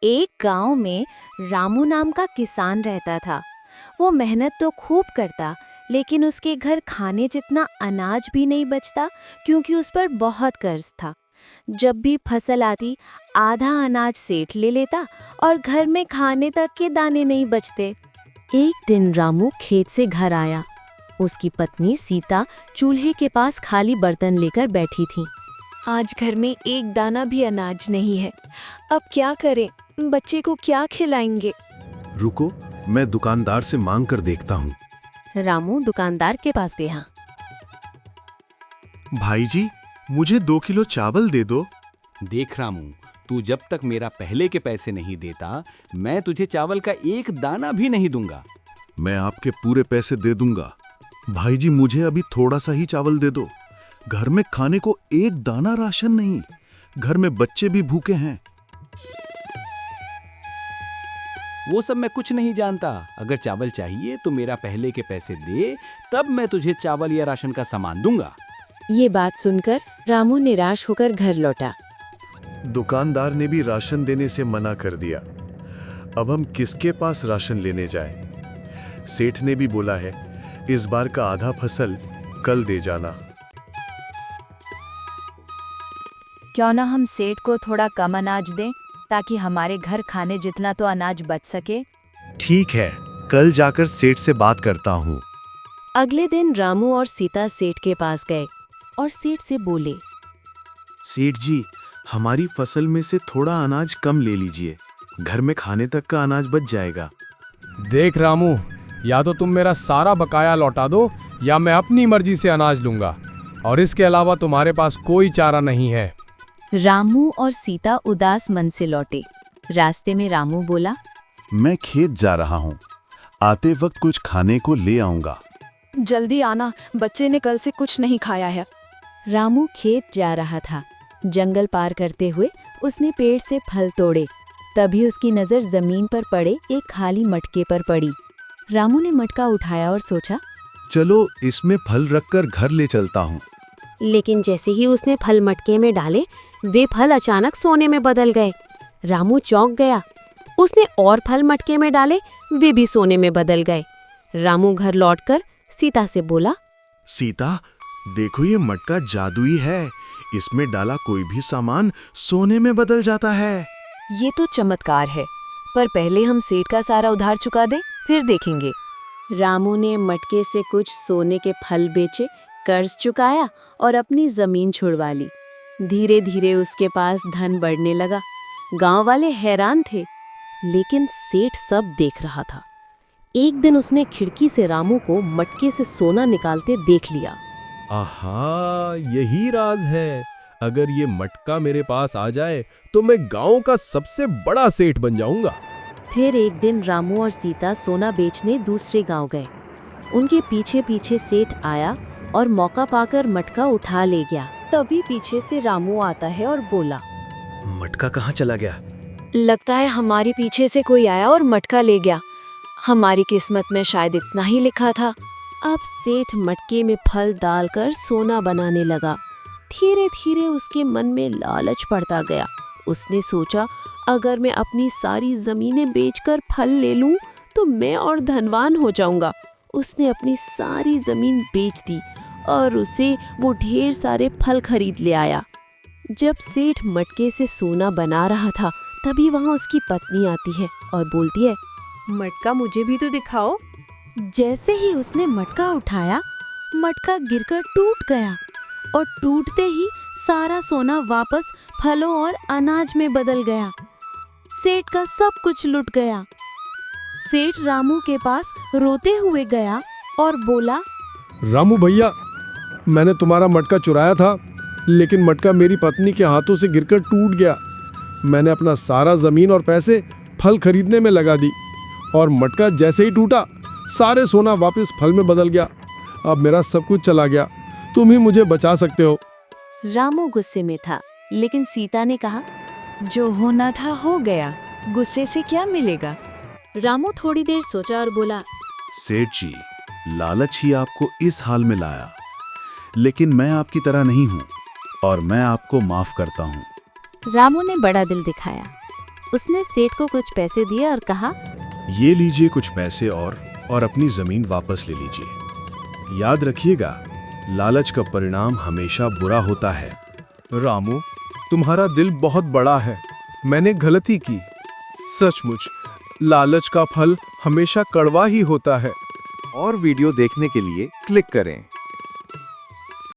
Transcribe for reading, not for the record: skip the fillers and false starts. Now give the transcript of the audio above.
एक गांव में रामू नाम का किसान रहता था। वो मेहनत तो खूब करता, लेकिन उसके घर खाने जितना अनाज भी नहीं बचता, क्योंकि उस पर बहुत कर्ज था। जब भी फसल आती, आधा अनाज सेठ ले लेता और घर में खाने तक के दाने नहीं बचते। एक दिन रामू खेत से घर आया। उसकी पत्नी सीता चूल्हे के पास खाली बर्तन लेकर बैठी थी। आज घर में एक दाना भी अनाज नहीं है। अब क्या करें? बच्चे को क्या खिलाएंगे? रुको, मैं दुकानदार से मांग कर देखता हूँ। रामू दुकानदार के पास गया। भाई जी, मुझे 2 किलो चावल दे दो। देख रामू, तू जब तक मेरा पहले के पैसे नहीं देता, मैं तुझे चावल का एक दाना भी नहीं दूंगा। मैं आपके पूरे पैसे दे दूंगा। भाई जी, मुझे अभी थोड़ा सा ही चावल दे दो। घर में खाने को एक दाना राशन नहीं। घर में बच्चे भी भूखे हैं। वो सब मैं कुछ नहीं जानता। अगर चावल चाहिए तो मेरा पहले के पैसे दे, तब मैं तुझे चावल या राशन का सामान दूंगा। ये बात सुनकर रामू निराश होकर घर लौटा। दुकानदार ने भी राशन देने से मना कर दिया। अब हम किसके पास राशन लेने जाएं? सेठ ने भी बोला है, इस बार का आधा फसल कल दे जाना। क्यों ना हम सेठ को थोड़ा कम अनाज दें, ताकि हमारे घर खाने जितना तो अनाज बच सके। ठीक है, कल जाकर सेठ से बात करता हूँ। अगले दिन रामू और सीता सेठ के पास गए और सेठ से बोले, सेठ जी, हमारी फसल में से थोड़ा अनाज कम ले लीजिए। घर में खाने तक का अनाज बच जाएगा। देख रामू, या तो तुम मेरा सारा बकाया लौटा दो या मैं अपनी मर्जी से अनाज लूंगा, और इसके अलावा तुम्हारे पास कोई चारा नहीं है। रामू और सीता उदास मन से लौटे। रास्ते में रामू बोला, मैं खेत जा रहा हूँ, आते वक्त कुछ खाने को ले आऊंगा। जल्दी आना, बच्चे ने कल से कुछ नहीं खाया है। रामू खेत जा रहा था। जंगल पार करते हुए उसने पेड़ से फल तोड़े। तभी उसकी नज़र जमीन पर पड़े एक खाली मटके पर पड़ी। रामू ने मटका उठाया और सोचा, चलो इसमें फल रखकर घर ले चलता हूँ। लेकिन जैसे ही उसने फल मटके में डाले, वे फल अचानक सोने में बदल गए। रामू चौंक गया। उसने और फल मटके में डाले, वे भी सोने में बदल गए। रामू घर लौटकर सीता से बोला, सीता, देखो ये मटका जादुई है। इसमें डाला कोई भी सामान सोने में बदल जाता है। ये तो चमत्कार है, पर पहले हम सेठ का सारा उधार चुका दें, फिर देखेंगे। रामू ने मटके से कुछ सोने के फल बेचे, कर्ज चुकाया और अपनी जमीन छुड़वा ली। धीरे धीरे उसके पास धन बढ़ने लगा। गांव वाले हैरान थे, लेकिन सेठ सब देख रहा था। एक दिन उसने खिड़की से रामू को मटके से सोना निकालते देख लिया। आहा, यही राज है। अगर ये मटका मेरे पास आ जाए तो मैं गांव का सबसे बड़ा सेठ बन जाऊंगा। फिर एक दिन रामू और सीता सोना बेचने दूसरे गांव गए। उनके पीछे पीछे सेठ आया और मौका पाकर मटका उठा ले गया। तभी पीछे से रामू आता है और बोला, मटका कहाँ चला गया? लगता है हमारे पीछे से कोई आया और मटका ले गया। हमारी किस्मत में शायद इतना ही लिखा था। अब सेठ मटके में फल डालकर सोना बनाने लगा। धीरे धीरे उसके मन में लालच पड़ता गया। उसने सोचा, अगर मैं अपनी सारी जमीनें बेचकर फल ले लूं तो मैं और धनवान हो जाऊंगा। उसने अपनी सारी जमीन बेच दी और उसे वो ढेर सारे फल खरीद ले आया। जब सेठ मटके से सोना बना रहा था, तभी वहाँ उसकी पत्नी आती है और बोलती है, मटका मुझे भी तो दिखाओ। जैसे ही उसने मटका उठाया, मटका गिरकर टूट गया और टूटते ही सारा सोना वापस फलों और अनाज में बदल गया। सेठ का सब कुछ लुट गया। सेठ रामू के पास रोते हुए गया और बोला, रामू भैया, मैंने तुम्हारा मटका चुराया था, लेकिन मटका मेरी पत्नी के हाथों से गिरकर टूट गया। मैंने अपना सारा जमीन और पैसे फल खरीदने में लगा दी, और मटका जैसे ही टूटा, सारे सोना वापस फल में बदल गया। अब मेरा सब कुछ चला गया। तुम ही मुझे बचा सकते हो। रामू गुस्से में था, लेकिन सीता ने कहा, जो होना था हो गया, गुस्से से क्या मिलेगा? रामू थोड़ी देर सोचा और बोला, सेठ जी, लालच ही आपको इस हाल में लाया, लेकिन मैं आपकी तरह नहीं हूँ और मैं आपको माफ करता हूँ। रामू ने बड़ा दिल दिखाया उसने सेठ को कुछ पैसे दिए और कहा, ये लीजिए कुछ पैसे और अपनी जमीन वापस ले लीजिए। याद रखिएगा, लालच का परिणाम हमेशा बुरा होता है। रामू, तुम्हारा दिल बहुत बड़ा है। मैंने गलती की। सचमुच लालच का फल हमेशा कड़वा ही होता है। और वीडियो देखने के लिए क्लिक करें।